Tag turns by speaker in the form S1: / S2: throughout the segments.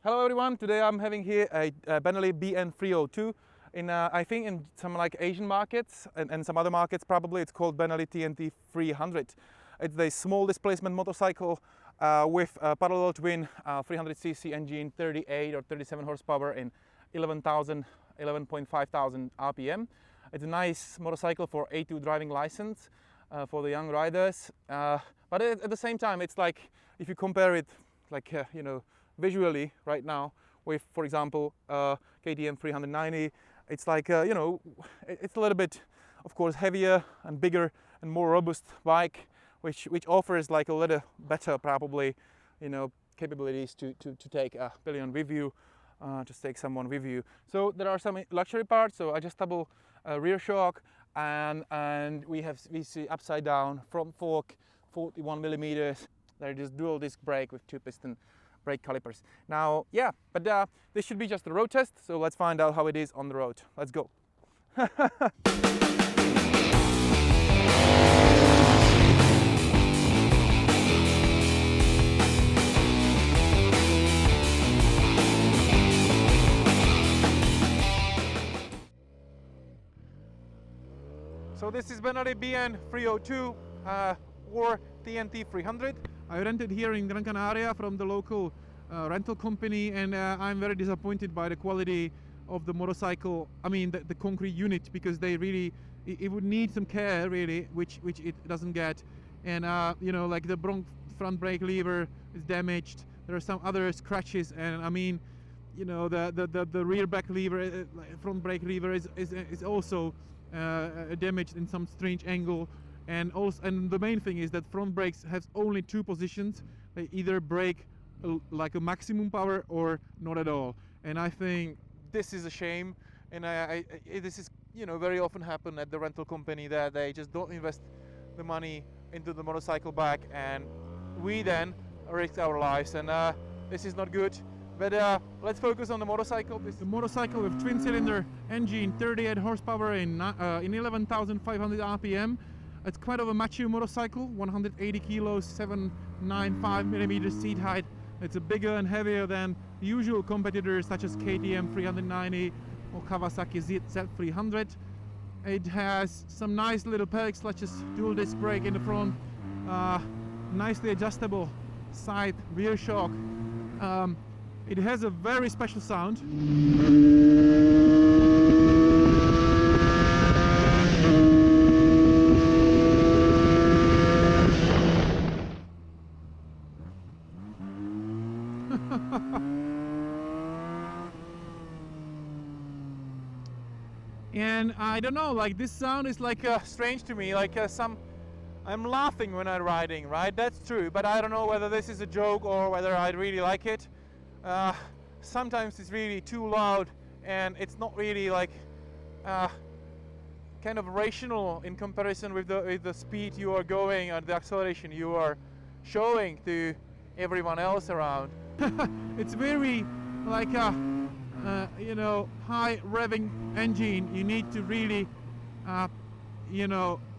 S1: Hello everyone, today I'm having here a Benelli BN 302 in I think in some like Asian markets and some other markets probably. It's called Benelli TNT 300. It's a small displacement motorcycle with a parallel twin 300cc engine, 38 or 37 horsepower in 11.5 thousand RPM. It's a nice motorcycle for A2 driving license for the young riders, but at the same time it's like, if you compare it like visually right now with, for example, KTM 390, it's like it's a little bit, of course, heavier and bigger and more robust bike, which offers like a little better probably capabilities to take a pillion with you, just take someone with you. So there are some luxury parts, so adjustable rear shock, and we see upside down front fork, 41 millimeters. There is dual disc brake with 2-piston brake calipers. Now, yeah, but this should be just a road test, so let's find out how it is on the road. Let's go. So this is Benelli BN 302 or TNT 300. I rented here in Gran Canaria from the local rental company, and I'm very disappointed by the quality of the motorcycle. I mean the concrete unit, because they really, it would need some care really, which it doesn't get. And like the front brake lever is damaged. There are some other scratches, and I mean the rear back lever, front brake lever is also damaged in some strange angle. And the main thing is that front brakes have only two positions. They either brake like a maximum power or not at all. And I think this is a shame. And this is very often happen at the rental company, that they just don't invest the money into the motorcycle back, and we then risk our lives. And this is not good. But let's focus on the motorcycle. This is a motorcycle with twin-cylinder engine, 38 horsepower in 11,500 RPM. It's quite of a mature motorcycle, 180 kilos, 795 millimeters seat height. It's bigger and heavier than usual competitors such as KTM 390 or Kawasaki Z300. It has some nice little perks such as dual disc brake in the front, nicely adjustable side rear shock. It has a very special sound. And I don't know, like this sound is like strange to me, like I'm laughing when I'm riding, right? That's true, but I don't know whether this is a joke or whether I really like it. Sometimes it's really too loud, and it's not really like kind of rational in comparison with the speed you are going and the acceleration you are showing to everyone else around. It's very like a high revving engine. You need to really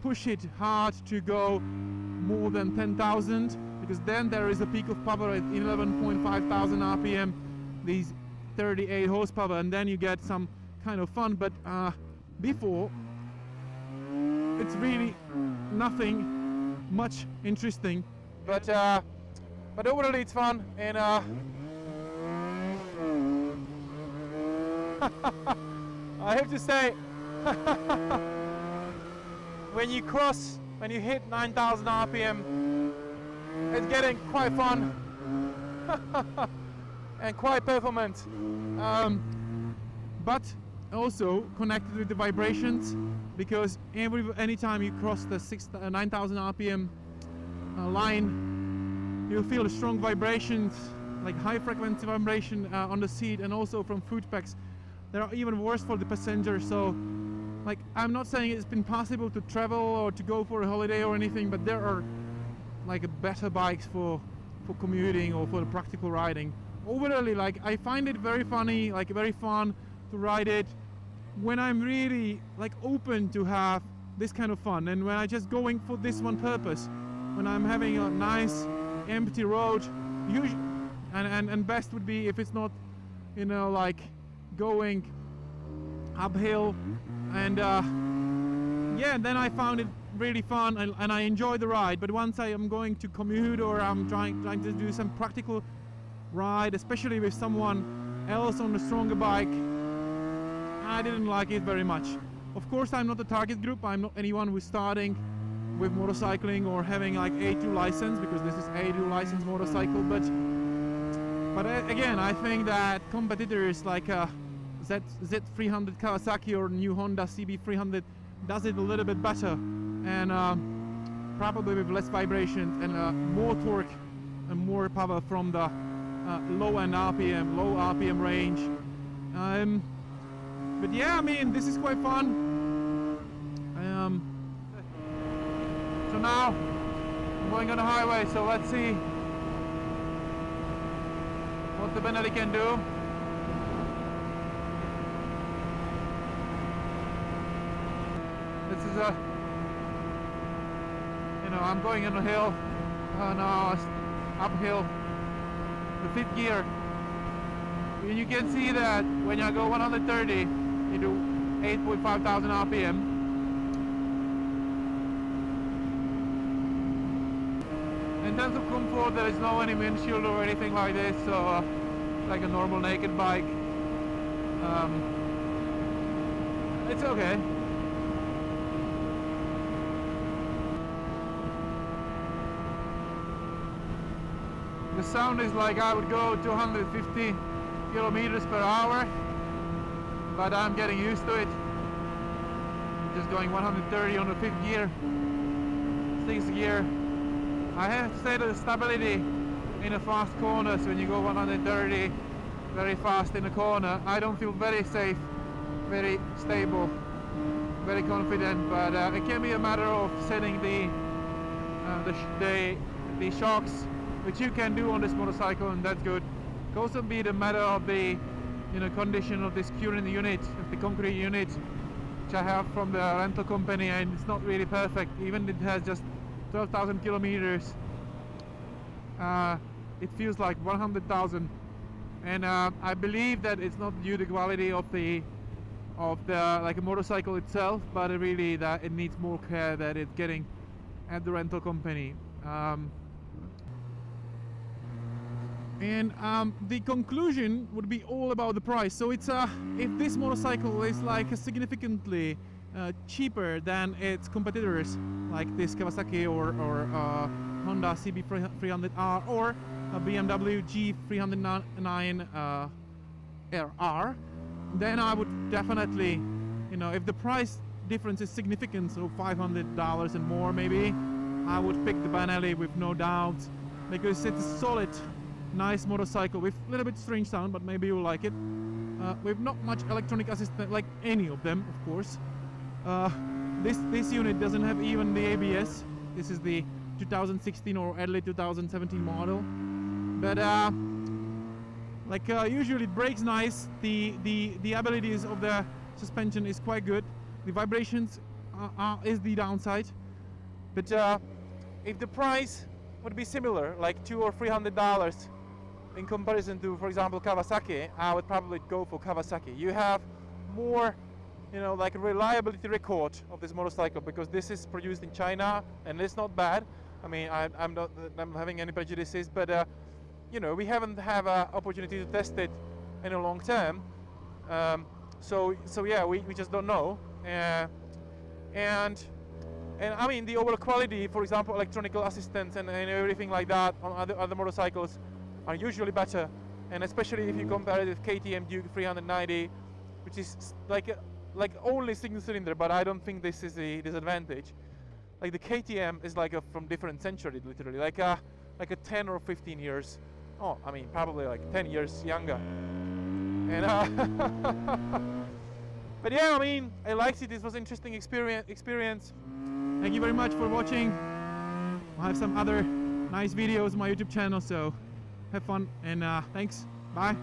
S1: push it hard to go more than 10,000, because then there is a peak of power at 11.5 thousand RPM, these 38 horsepower, and then you get some kind of fun. But before, it's really nothing much interesting. But overall it's fun, and I have to say, when you hit 9,000 RPM, it's getting quite fun and quite performant, but also connected with the vibrations, because anytime you cross the 9,000 RPM line, you feel strong vibrations, like high frequency vibration on the seat, and also from foot pegs. They are even worse for the passenger. So like, I'm not saying it's been possible to travel or to go for a holiday or anything, but there are like better bikes for commuting or for the practical riding. Overall, like, I find it very funny, like very fun to ride it when I'm really like open to have this kind of fun, and when I'm just going for this one purpose, when I'm having a nice empty road, and best would be if it's not, you know, like going uphill. And yeah, then I found it really fun, and I enjoy the ride. But once I am going to commute, or I'm trying to do some practical ride, especially with someone else on a stronger bike, I didn't like it very much. Of course, I'm not the target group. I'm not anyone who's starting with motorcycling or having like A2 license, because this is A2 license motorcycle. But again, I think that competitors like Z300 Kawasaki or new Honda CB300 does it a little bit better, and probably with less vibrations and more torque and more power from the low RPM range. But yeah, I mean, this is quite fun. So now I'm going on the highway, so let's see what the Benelli can do. This is a, you know, I'm going on a hill, no, uphill, the 5th gear. And you can see that when I go 130, you do 8,500 RPM. In terms of comfort, there is no any windshield or anything like this, so like a normal naked bike. It's okay. The sound is like I would go 250 kilometers per hour, but I'm getting used to it. Just going 130 on the 5th gear, 6th gear. I have to say that the stability in a fast corners, when you go 130 very fast in a corner, I don't feel very safe, very stable, very confident. But it can be a matter of setting the shocks, which you can do on this motorcycle, and that's good. It can also be the matter of the, you know, condition of this curing unit, of the concrete unit, which I have from the rental company, and it's not really perfect. Even it has just 12,000 kilometers. It feels like 100,000, and I believe that it's not due to the quality of the like a motorcycle itself, but really that it needs more care that it's getting at the rental company. And the conclusion would be all about the price. So it's if this motorcycle is like significantly cheaper than its competitors, like this Kawasaki or Honda CB300R or a BMW G310R, then I would definitely, you know, if the price difference is significant, so $500 and more maybe, I would pick the Benelli with no doubt, because it's a solid, nice motorcycle with a little bit strange sound, but maybe you'll like it, with not much electronic assistance like any of them, of course. This unit doesn't have even the ABS. This is the 2016 or early 2017 model, but usually it brakes nice. The abilities of the suspension is quite good. The vibrations is the downside, but if the price would be similar, like $200 or $300 in comparison to, for example, Kawasaki, I would probably go for Kawasaki. You have more, you know, like a reliability record of this motorcycle, because this is produced in China and it's not bad. I mean, I'm not having any prejudices, but you know, we haven't have an opportunity to test it in a long term. So yeah, we just don't know. And I mean, the overall quality, for example, electronic assistance and everything like that on other motorcycles are usually better, and especially if you compare it with KTM Duke 390, which is like only single cylinder, but I don't think this is a disadvantage. Like the KTM is like from different century, literally, like a 10 or 15 years. Oh, I mean, probably like 10 years younger. And but yeah, I mean, I liked it. This was an interesting experience. Thank you very much for watching. I have some other nice videos on my YouTube channel, so have fun, and thanks. Bye.